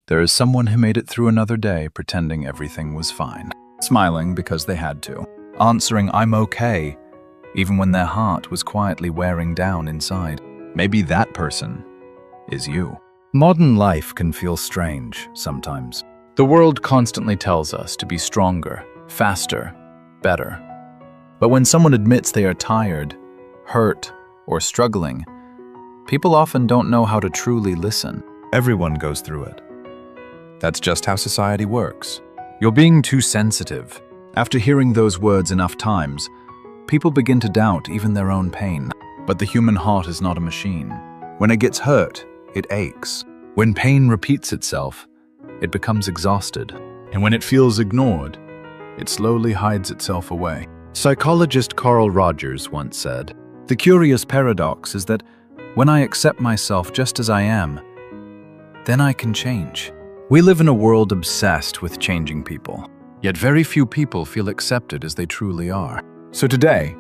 There is someone who made it through another day pretending everything was fine, smiling because they had to, answering "I'm okay," even when their heart was quietly wearing down inside. Maybe that person is you. Modern life can feel strange sometimes. The world constantly tells us to be stronger, faster, better. But when someone admits they are tired, hurt, or struggling, people often don't know how to truly listen. Everyone goes through it. That's just how society works. You're being too sensitive. After hearing those words enough times, people begin to doubt even their own pain. But the human heart is not a machine. When it gets hurt, it aches. When pain repeats itself, it becomes exhausted. And when it feels ignored, it slowly hides itself away. Psychologist Carl Rogers once said, "The curious paradox is that when I accept myself just as I am, then I can change." We live in a world obsessed with changing people, yet very few people feel accepted as they truly are. So today,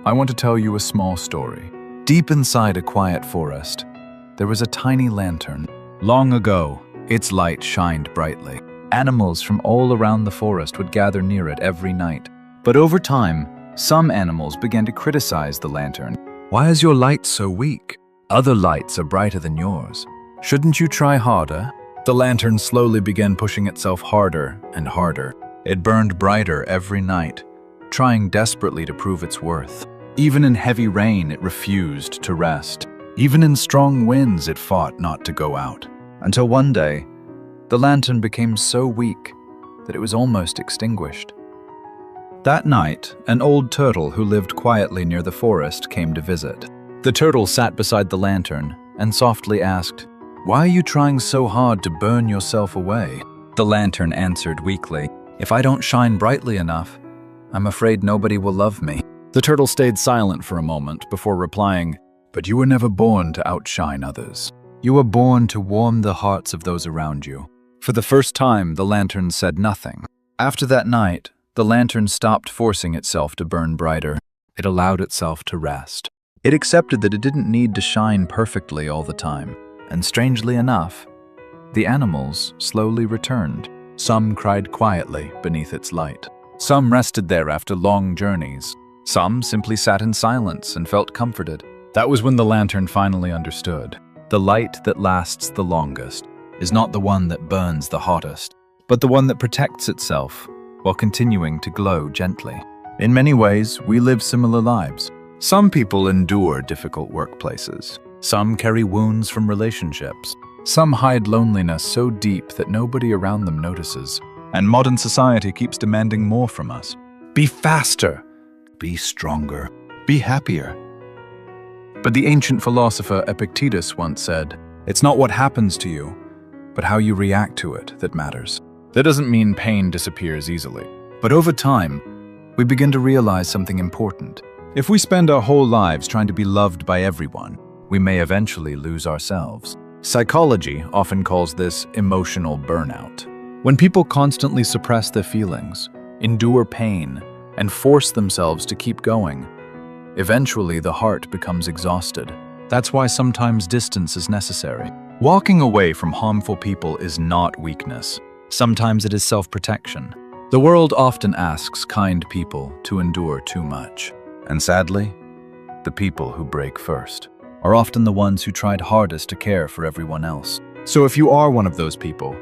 I want to tell you a small story. Deep inside a quiet forest, there was a tiny lantern. Long ago, its light shined brightly. Animals from all around the forest would gather near it every night. But over time, some animals began to criticize the lantern. "Why is your light so weak? Other lights are brighter than yours. Shouldn't you try harder?" The lantern slowly began pushing itself harder and harder. It burned brighter every night, trying desperately to prove its worth. Even in heavy rain, it refused to rest. Even in strong winds, it fought not to go out. Until one day, the lantern became so weak that it was almost extinguished. That night, an old turtle who lived quietly near the forest came to visit. The turtle sat beside the lantern and softly asked, "Why are you trying so hard to burn yourself away?" The lantern answered weakly, "If I don't shine brightly enough, I'm afraid nobody will love me." The turtle stayed silent for a moment before replying, "But you were never born to outshine others. You were born to warm the hearts of those around you." For the first time, the lantern said nothing. After that night, the lantern stopped forcing itself to burn brighter. It allowed itself to rest. It accepted that it didn't need to shine perfectly all the time. And strangely enough, the animals slowly returned. Some cried quietly beneath its light. Some rested there after long journeys. Some simply sat in silence and felt comforted. That was when the lantern finally understood. The light that lasts the longest is not the one that burns the hottest, but the one that protects itself while continuing to glow gently. In many ways, we live similar lives. Some people endure difficult workplaces. Some carry wounds from relationships. Some hide loneliness so deep that nobody around them notices. And modern society keeps demanding more from us. Be faster. Be stronger. Be happier. But the ancient philosopher Epictetus once said, "It's not what happens to you, but how you react to it that matters." That doesn't mean pain disappears easily. But over time, we begin to realize something important. If we spend our whole lives trying to be loved by everyone, we may eventually lose ourselves. Psychology often calls this emotional burnout. When people constantly suppress their feelings, endure pain, and force themselves to keep going, eventually the heart becomes exhausted. That's why sometimes distance is necessary. Walking away from harmful people is not weakness. Sometimes it is self-protection. The world often asks kind people to endure too much. And sadly, the people who break first are often the ones who tried hardest to care for everyone else. So if you are one of those people,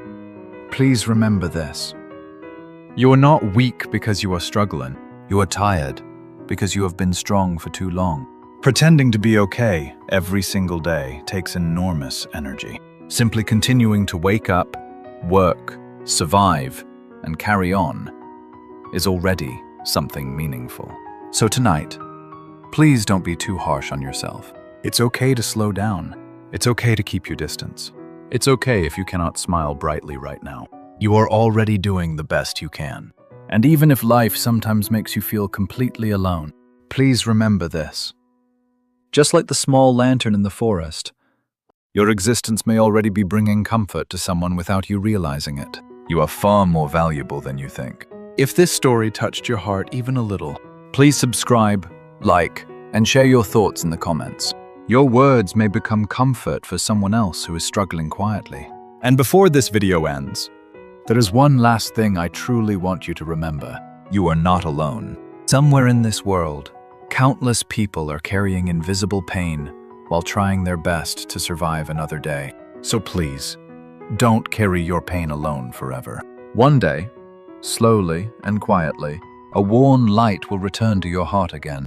please remember this. You are not weak because you are struggling. You are tired because you have been strong for too long. Pretending to be okay every single day takes enormous energy. Simply continuing to wake up, work, survive, and carry on is already something meaningful. So tonight, please don't be too harsh on yourself. It's okay to slow down. It's okay to keep your distance. It's okay if you cannot smile brightly right now. You are already doing the best you can. And even if life sometimes makes you feel completely alone, please remember this. Just like the small lantern in the forest, your existence may already be bringing comfort to someone without you realizing it. You are far more valuable than you think. If this story touched your heart even a little, please subscribe, like, and share your thoughts in the comments. Your words may become comfort for someone else who is struggling quietly. And before this video ends, there is one last thing I truly want you to remember. You are not alone. Somewhere in this world, countless people are carrying invisible pain while trying their best to survive another day. So please, don't carry your pain alone forever. One day, slowly and quietly, a worn light will return to your heart again.